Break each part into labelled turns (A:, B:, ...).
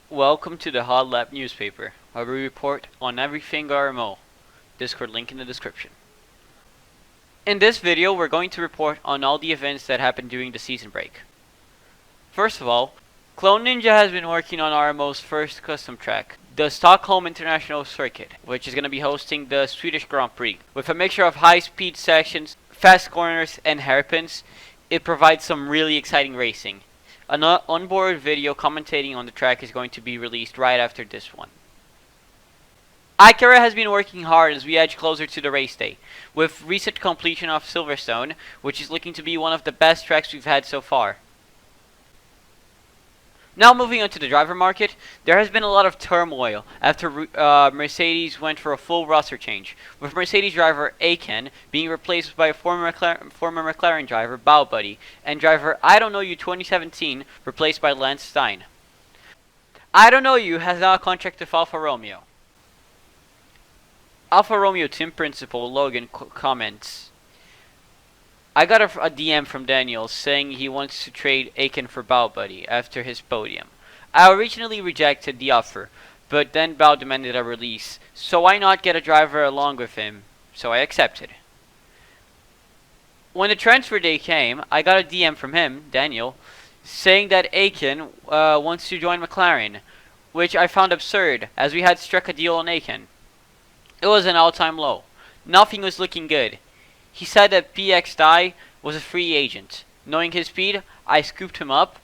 A: Welcome to the Hotlap Newspaper, where we report on everything RMO. Discord link in the description. In this video, we're going to report on all the events that happened during the season break. First of all, Clone Ninja has been working on RMO's first custom track, the Stockholm International Circuit, which is going to be hosting the Swedish Grand Prix. With a mixture of high-speed sections, fast corners, and hairpins, it provides some really exciting racing. An onboard video commentating on the track is going to be released right after this one. Ikera has been working hard as we edge closer to the race day, with recent completion of Silverstone, which is looking to be one of the best tracks we've had so far. Now moving on to the driver market, there has been a lot of turmoil after Mercedes went for a full roster change, with Mercedes driver Aiken being replaced by a former McLaren driver Buddy, and driver I Don't Know You 2017 replaced by Lance Stein. I Don't Know You has now a contract with Alfa Romeo. Alfa Romeo team principal Logan comments, I got a DM from Daniel saying he wants to trade Aiken for Buddy after his podium. I originally rejected the offer, but then Bao demanded a release, so why not get a driver along with him? So I accepted. When the transfer day came, I got a DM from him, Daniel, saying that Aiken wants to join McLaren, which I found absurd as we had struck a deal on Aiken. It was an all-time low. Nothing was looking good. He said that PX Dai was a free agent. Knowing his speed, I scooped him up,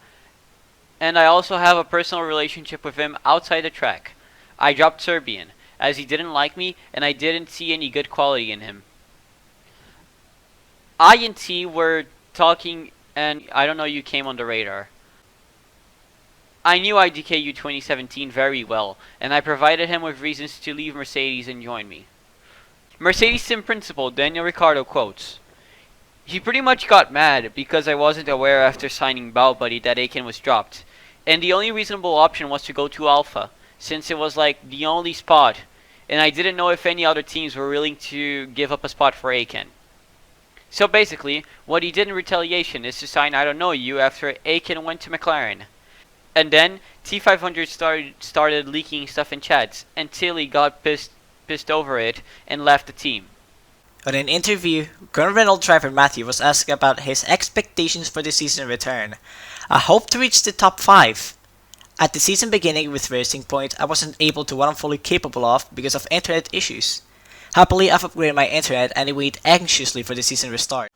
A: and I also have a personal relationship with him outside the track. I dropped Serbian, as he didn't like me, and I didn't see any good quality in him. I and T were talking, and I Don't Know You came on the radar. I knew IDKU 2017 very well, and I provided him with reasons to leave Mercedes and join me. Mercedes team principal Daniel Ricciardo quotes, he pretty much got mad because I wasn't aware after signing Buddy that Aiken was dropped, and the only reasonable option was to go to Alpha, since it was like the only spot, and I didn't know if any other teams were willing to give up a spot for Aiken. So basically, what he did in retaliation is to sign I Don't Know You after Aiken went to McLaren. And then T500 started leaking stuff in chats, and Tilly got pissed over it and left the team.
B: On an interview, current Renault driver Matthew was asked about his expectations for the season return. I hope to reach the top 5. At the season beginning with Racing Point, I wasn't able to what I'm fully capable of because of internet issues. Happily, I've upgraded my internet and I wait anxiously for the season restart.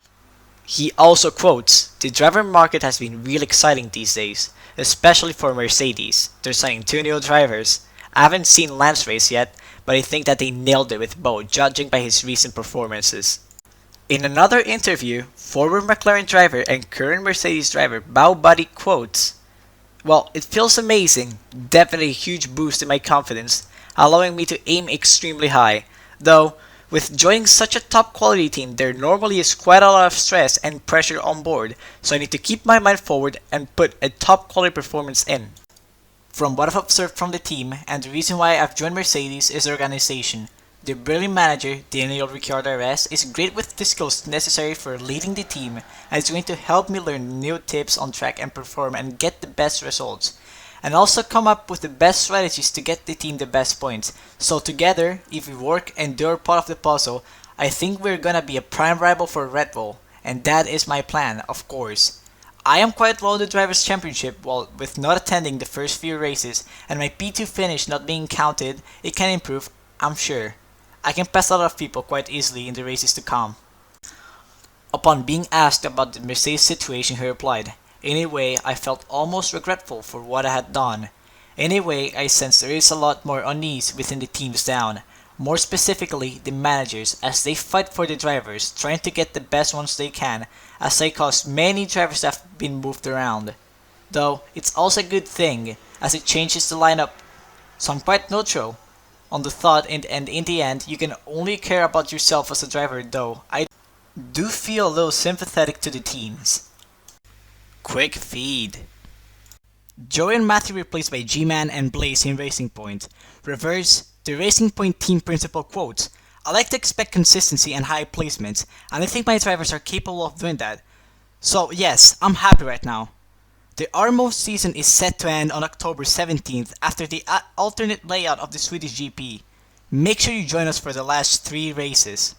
B: He also quotes, the driver market has been real exciting these days, especially for Mercedes. They're signing 2 new drivers. I haven't seen Lance race yet, but I think that they nailed it with Bo, judging by his recent performances. In another interview, former McLaren driver and current Mercedes driver Buddy quotes, well, it feels amazing, definitely a huge boost in my confidence, allowing me to aim extremely high. Though, with joining such a top quality team, there normally is quite a lot of stress and pressure on board, so I need to keep my mind forward and put a top quality performance in. From what I've observed from the team, and the reason why I've joined Mercedes is the organization. The brilliant manager, Daniel Ricciardo RS, is great with the skills necessary for leading the team and is going to help me learn new tips on track and perform and get the best results. And also come up with the best strategies to get the team the best points. So together, if we work and do our part of the puzzle, I think we're gonna be a prime rival for Red Bull. And that is my plan, of course. I am quite low in the Drivers' Championship, while with not attending the first few races and my P2 finish not being counted, it can improve, I'm sure. I can pass a lot of people quite easily in the races to come. Upon being asked about the Mercedes situation, he replied, anyway, I felt almost regretful for what I had done. Anyway, I sense there is a lot more unease within the teams down. More specifically, the managers, as they fight for the drivers, trying to get the best ones they can, as I caused many drivers have been moved around. Though, it's also a good thing, as it changes the lineup, so I'm quite neutral on the thought, and in the end, you can only care about yourself as a driver, though I do feel a little sympathetic to the teams. Quick feed. Joey and Matthew replaced by G-Man and Blaze in Racing Point. Reverse, the Racing Point team principal quotes, I like to expect consistency and high placements, and I think my drivers are capable of doing that. So yes, I'm happy right now. The RMO season is set to end on October 17th after the alternate layout of the Swedish GP. Make sure you join us for the last 3 races.